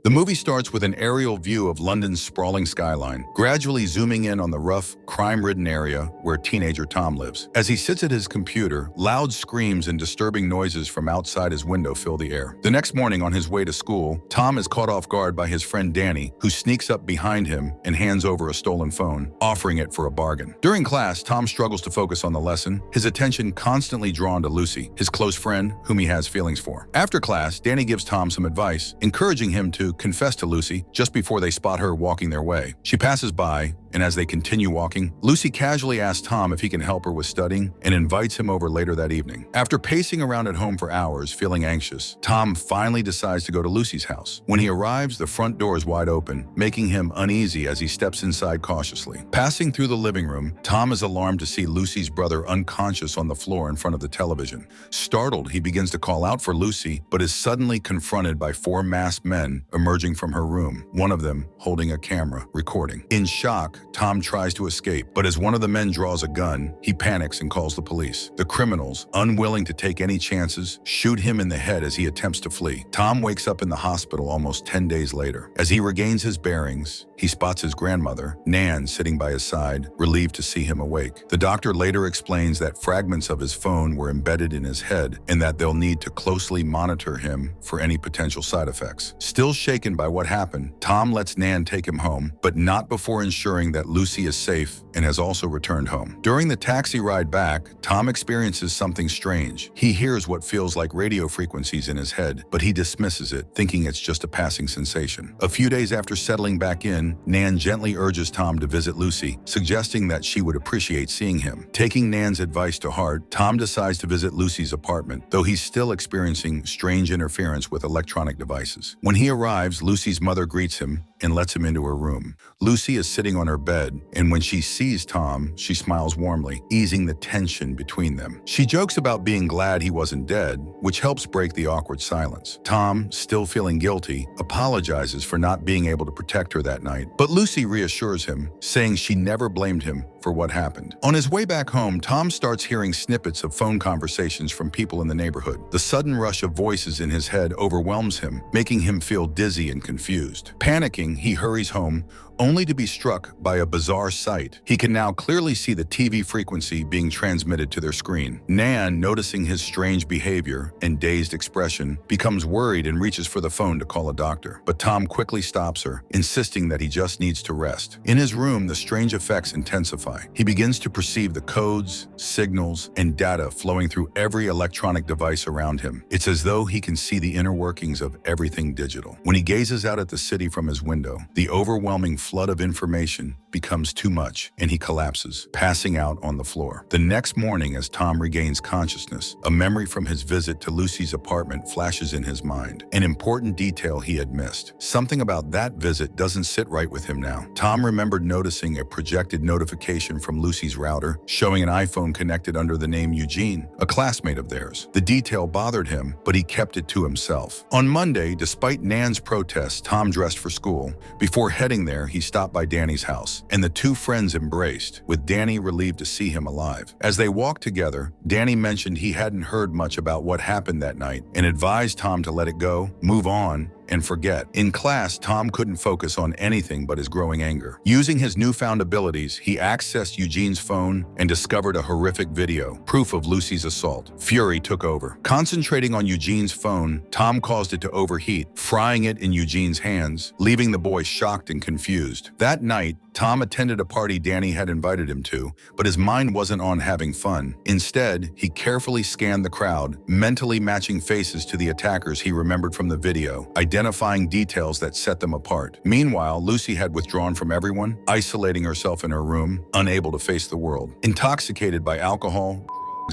The movie starts with an aerial view of London's sprawling skyline, gradually zooming in on the rough, crime-ridden area where teenager Tom lives. As he sits at his computer, loud screams and disturbing noises from outside his window fill the air. The next morning on his way to school, Tom is caught off guard by his friend Danny, who sneaks up behind him and hands over a stolen phone, offering it for a bargain. During class, Tom struggles to focus on the lesson, his attention constantly drawn to Lucy, his close friend whom he has feelings for. After class, Danny gives Tom some advice, encouraging him to confess to Lucy just before they spot her walking their way. She passes by, and as they continue walking, Lucy casually asks Tom if he can help her with studying and invites him over later that evening. After pacing around at home for hours, feeling anxious, Tom finally decides to go to Lucy's house. When he arrives, the front door is wide open, making him uneasy as he steps inside cautiously. Passing through the living room, Tom is alarmed to see Lucy's brother unconscious on the floor in front of the television. Startled, he begins to call out for Lucy, but is suddenly confronted by 4 masked men emerging from her room, one of them holding a camera, recording. In shock, Tom tries to escape, but as one of the men draws a gun, he panics and calls the police. The criminals, unwilling to take any chances, shoot him in the head as he attempts to flee. Tom wakes up in the hospital almost 10 days later. As he regains his bearings, he spots his grandmother, Nan, sitting by his side, relieved to see him awake. The doctor later explains that fragments of his phone were embedded in his head and that they'll need to closely monitor him for any potential side effects. Still shaken by what happened, Tom lets Nan take him home, but not before ensuring that Lucy is safe and has also returned home. During the taxi ride back, Tom experiences something strange. He hears what feels like radio frequencies in his head, but he dismisses it, thinking it's just a passing sensation. A few days after settling back in, Nan gently urges Tom to visit Lucy, suggesting that she would appreciate seeing him. Taking Nan's advice to heart, Tom decides to visit Lucy's apartment, though he's still experiencing strange interference with electronic devices. When he arrives, Lucy's mother greets him and lets him into her room. Lucy is sitting on her bed, and when she sees Tom, she smiles warmly, easing the tension between them. She jokes about being glad he wasn't dead, which helps break the awkward silence. Tom, still feeling guilty, apologizes for not being able to protect her that night, but Lucy reassures him, saying she never blamed him for what happened. On his way back home, Tom starts hearing snippets of phone conversations from people in the neighborhood. The sudden rush of voices in his head overwhelms him, making him feel dizzy and confused. Panicking, he hurries home, only to be struck by a bizarre sight. He can now clearly see the TV frequency being transmitted to their screen. Nan, noticing his strange behavior and dazed expression, becomes worried and reaches for the phone to call a doctor. But Tom quickly stops her, insisting that he just needs to rest. In his room, the strange effects intensify. He begins to perceive the codes, signals, and data flowing through every electronic device around him. It's as though he can see the inner workings of everything digital. When he gazes out at the city from his window, the overwhelming flood of information becomes too much, and he collapses, passing out on the floor. The next morning, as Tom regains consciousness, a memory from his visit to Lucy's apartment flashes in his mind, an important detail he had missed. Something about that visit doesn't sit right with him now. Tom remembered noticing a projected notification from Lucy's router, showing an iPhone connected under the name Eugene, a classmate of theirs. The detail bothered him, but he kept it to himself. On Monday, despite Nan's protests, Tom dressed for school. Before heading there, he stopped by Danny's house, and the two friends embraced, with Danny relieved to see him alive. As they walked together, Danny mentioned he hadn't heard much about what happened that night and advised Tom to let it go, move on, and forget. In class, Tom couldn't focus on anything but his growing anger. Using his newfound abilities, he accessed Eugene's phone and discovered a horrific video, proof of Lucy's assault. Fury took over. Concentrating on Eugene's phone, Tom caused it to overheat, frying it in Eugene's hands, leaving the boy shocked and confused. That night, Tom attended a party Danny had invited him to, but his mind wasn't on having fun. Instead, he carefully scanned the crowd, mentally matching faces to the attackers he remembered from the video, identifying details that set them apart. Meanwhile, Lucy had withdrawn from everyone, isolating herself in her room, unable to face the world. Intoxicated by alcohol,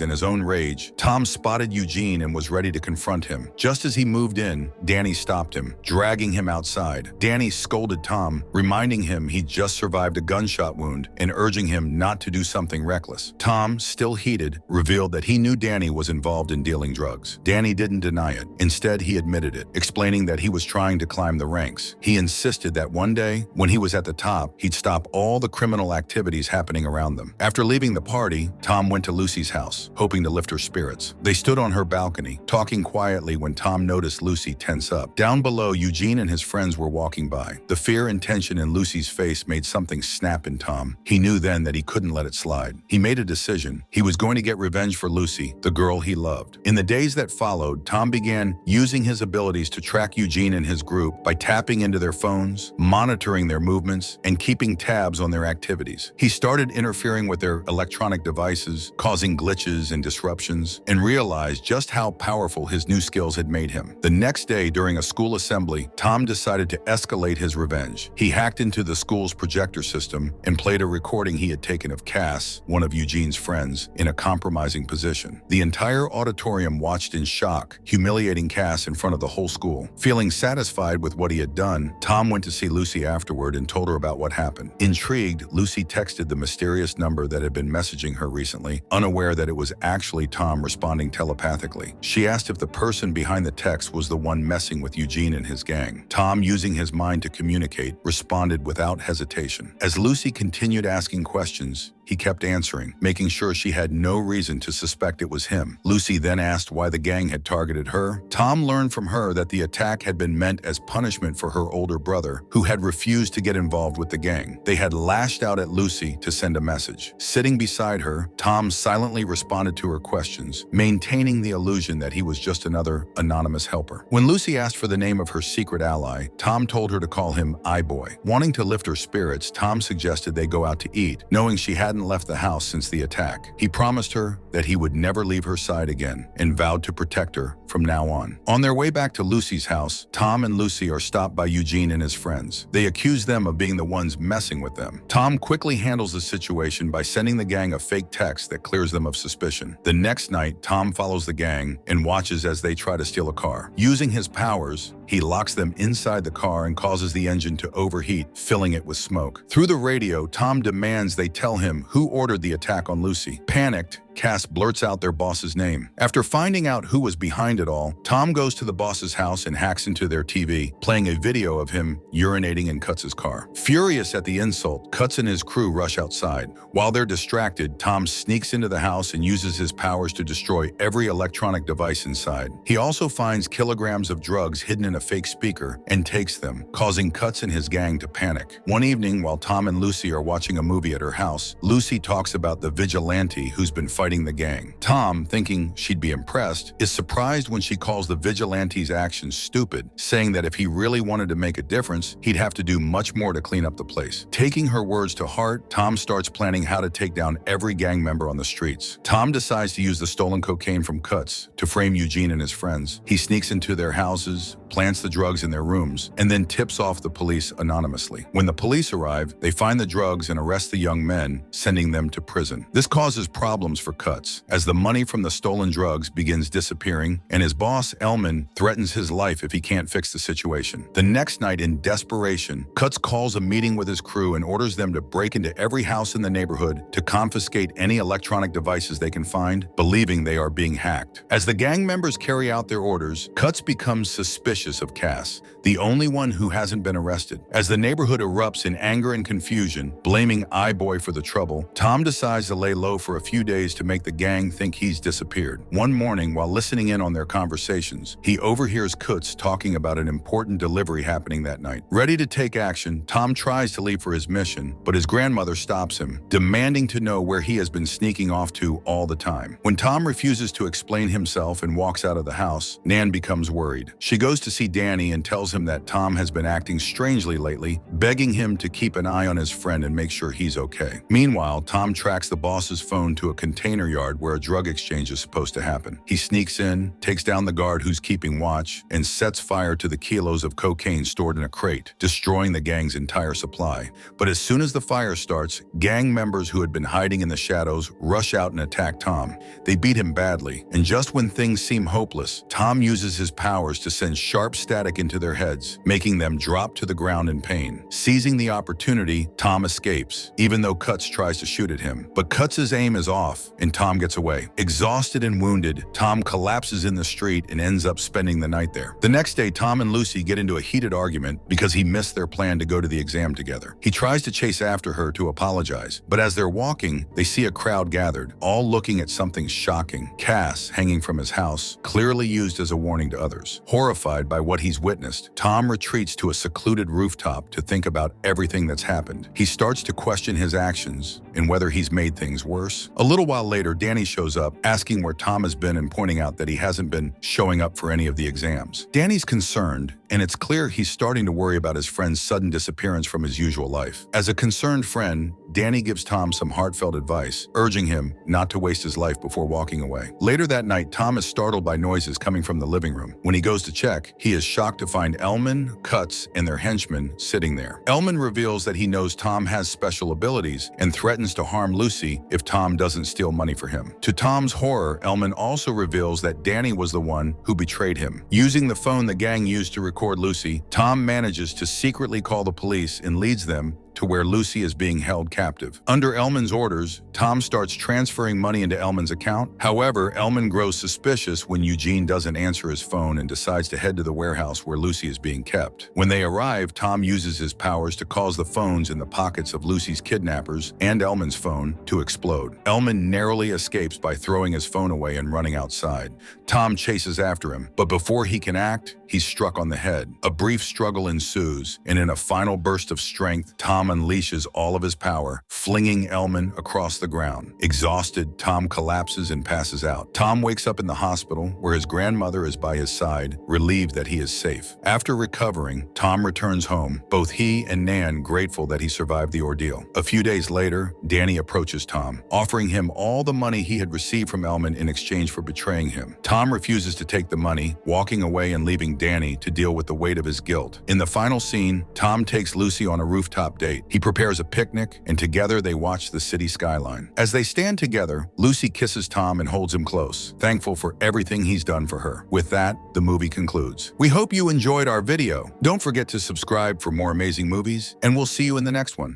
in his own rage, Tom spotted Eugene and was ready to confront him. Just as he moved in, Danny stopped him, dragging him outside. Danny scolded Tom, reminding him he'd just survived a gunshot wound and urging him not to do something reckless. Tom, still heated, revealed that he knew Danny was involved in dealing drugs. Danny didn't deny it. Instead, he admitted it, explaining that he was trying to climb the ranks. He insisted that one day, when he was at the top, he'd stop all the criminal activities happening around them. After leaving the party, Tom went to Lucy's house. house, hoping to lift her spirits. They stood on her balcony, talking quietly when Tom noticed Lucy tense up. Down below, Eugene and his friends were walking by. The fear and tension in Lucy's face made something snap in Tom. He knew then that he couldn't let it slide. He made a decision. He was going to get revenge for Lucy, the girl he loved. In the days that followed, Tom began using his abilities to track Eugene and his group by tapping into their phones, monitoring their movements, and keeping tabs on their activities. He started interfering with their electronic devices, causing glitches and disruptions, and realized just how powerful his new skills had made him. The next day, during a school assembly, Tom decided to escalate his revenge. He hacked into the school's projector system and played a recording he had taken of Cass, one of Eugene's friends, in a compromising position. The entire auditorium watched in shock, humiliating Cass in front of the whole school. Feeling satisfied with what he had done, Tom went to see Lucy afterward and told her about what happened. Intrigued, Lucy texted the mysterious number that had been messaging her recently, unaware that it was actually Tom responding telepathically. She asked if the person behind the text was the one messing with Eugene and his gang. Tom, using his mind to communicate, responded without hesitation. As Lucy continued asking questions, he kept answering, making sure she had no reason to suspect it was him. Lucy then asked why the gang had targeted her. Tom learned from her that the attack had been meant as punishment for her older brother, who had refused to get involved with the gang. They had lashed out at Lucy to send a message. Sitting beside her, Tom silently responded to her questions, maintaining the illusion that he was just another anonymous helper. When Lucy asked for the name of her secret ally, Tom told her to call him I-Boy. Wanting to lift her spirits, Tom suggested they go out to eat, knowing she hadn't left the house since the attack. He promised her that he would never leave her side again and vowed to protect her from now on. On their way back to Lucy's house, Tom and Lucy are stopped by Eugene and his friends. They accuse them of being the ones messing with them. Tom quickly handles the situation by sending the gang a fake text that clears them of suspicion. The next night, Tom follows the gang and watches as they try to steal a car. Using his powers, he locks them inside the car and causes the engine to overheat, filling it with smoke. Through the radio, Tom demands they tell him who ordered the attack on Lucy. Panicked, Cass blurts out their boss's name. After finding out who was behind it all, Tom goes to the boss's house and hacks into their TV, playing a video of him urinating in Cutz's car. Furious at the insult, Cutz and his crew rush outside. While they're distracted, Tom sneaks into the house and uses his powers to destroy every electronic device inside. He also finds kilograms of drugs hidden in a fake speaker and takes them, causing Cutz and his gang to panic. One evening, while Tom and Lucy are watching a movie at her house, Lucy talks about the Vigilante who's been fighting the gang. Tom, thinking she'd be impressed, is surprised when she calls the Vigilante's actions stupid, saying that if he really wanted to make a difference, he'd have to do much more to clean up the place. Taking her words to heart, Tom starts planning how to take down every gang member on the streets. Tom decides to use the stolen cocaine from Cutz to frame Eugene and his friends. He sneaks into their houses, plants the drugs in their rooms, and then tips off the police anonymously. When the police arrive, they find the drugs and arrest the young men, sending them to prison. This causes problems for Cutz, as the money from the stolen drugs begins disappearing, and his boss, Elman, threatens his life if he can't fix the situation. The next night, in desperation, Cutz calls a meeting with his crew and orders them to break into every house in the neighborhood to confiscate any electronic devices they can find, believing they are being hacked. As the gang members carry out their orders, Cutz becomes suspicious of Cass, the only one who hasn't been arrested. As the neighborhood erupts in anger and confusion, blaming I-Boy for the trouble, Tom decides to lay low for a few days to make the gang think he's disappeared. One morning, while listening in on their conversations, he overhears Cutz talking about an important delivery happening that night. Ready to take action, Tom tries to leave for his mission, but his grandmother stops him, demanding to know where he has been sneaking off to all the time. When Tom refuses to explain himself and walks out of the house, Nan becomes worried. She goes to see Danny and tells him that Tom has been acting strangely lately, begging him to keep an eye on his friend and make sure he's okay. Meanwhile, Tom tracks the boss's phone to a container yard where a drug exchange is supposed to happen. He sneaks in, takes down the guard who's keeping watch, and sets fire to the kilos of cocaine stored in a crate, destroying the gang's entire supply. But as soon as the fire starts, gang members who had been hiding in the shadows rush out and attack Tom. They beat him badly, and just when things seem hopeless, Tom uses his powers to send sharp static into their heads, making them drop to the ground in pain. Seizing the opportunity, Tom escapes, even though Cutz tries to shoot at him. But Cutz's aim is off, and Tom gets away. Exhausted and wounded, Tom collapses in the street and ends up spending the night there. The next day, Tom and Lucy get into a heated argument because he missed their plan to go to the exam together. He tries to chase after her to apologize, but as they're walking, they see a crowd gathered, all looking at something shocking. Cass hanging from his house, clearly used as a warning to others. Horrified by what he's witnessed, Tom retreats to a secluded rooftop to think about everything that's happened. He starts to question his actions and whether he's made things worse. A little while later, Danny shows up, asking where Tom has been and pointing out that he hasn't been showing up for any of the exams. Danny's concerned, and it's clear he's starting to worry about his friend's sudden disappearance from his usual life. As a concerned friend, Danny gives Tom some heartfelt advice, urging him not to waste his life before walking away. Later that night, Tom is startled by noises coming from the living room. When he goes to check, he is shocked to find Elman, Cutts, and their henchmen sitting there. Elman reveals that he knows Tom has special abilities and threatens to harm Lucy if Tom doesn't steal money for him. To Tom's horror, Elman also reveals that Danny was the one who betrayed him. Using the phone the gang used to record Lucy, Tom manages to secretly call the police and leads them to where Lucy is being held captive. Under Elman's orders, Tom starts transferring money into Elman's account. However, Elman grows suspicious when Eugene doesn't answer his phone and decides to head to the warehouse where Lucy is being kept. When they arrive, Tom uses his powers to cause the phones in the pockets of Lucy's kidnappers and Elman's phone to explode. Elman narrowly escapes by throwing his phone away and running outside. Tom chases after him, but before he can act, he's struck on the head. A brief struggle ensues, and in a final burst of strength, Tom unleashes all of his power, flinging Elman across the ground. Exhausted, Tom collapses and passes out. Tom wakes up in the hospital, where his grandmother is by his side, relieved that he is safe. After recovering, Tom returns home, both he and Nan grateful that he survived the ordeal. A few days later, Danny approaches Tom, offering him all the money he had received from Elman in exchange for betraying him. Tom refuses to take the money, walking away and leaving Danny to deal with the weight of his guilt. In the final scene, Tom takes Lucy on a rooftop date. He prepares a picnic, and together they watch the city skyline. As they stand together, Lucy kisses Tom and holds him close, thankful for everything he's done for her. With that, the movie concludes. We hope you enjoyed our video. Don't forget to subscribe for more amazing movies, and we'll see you in the next one.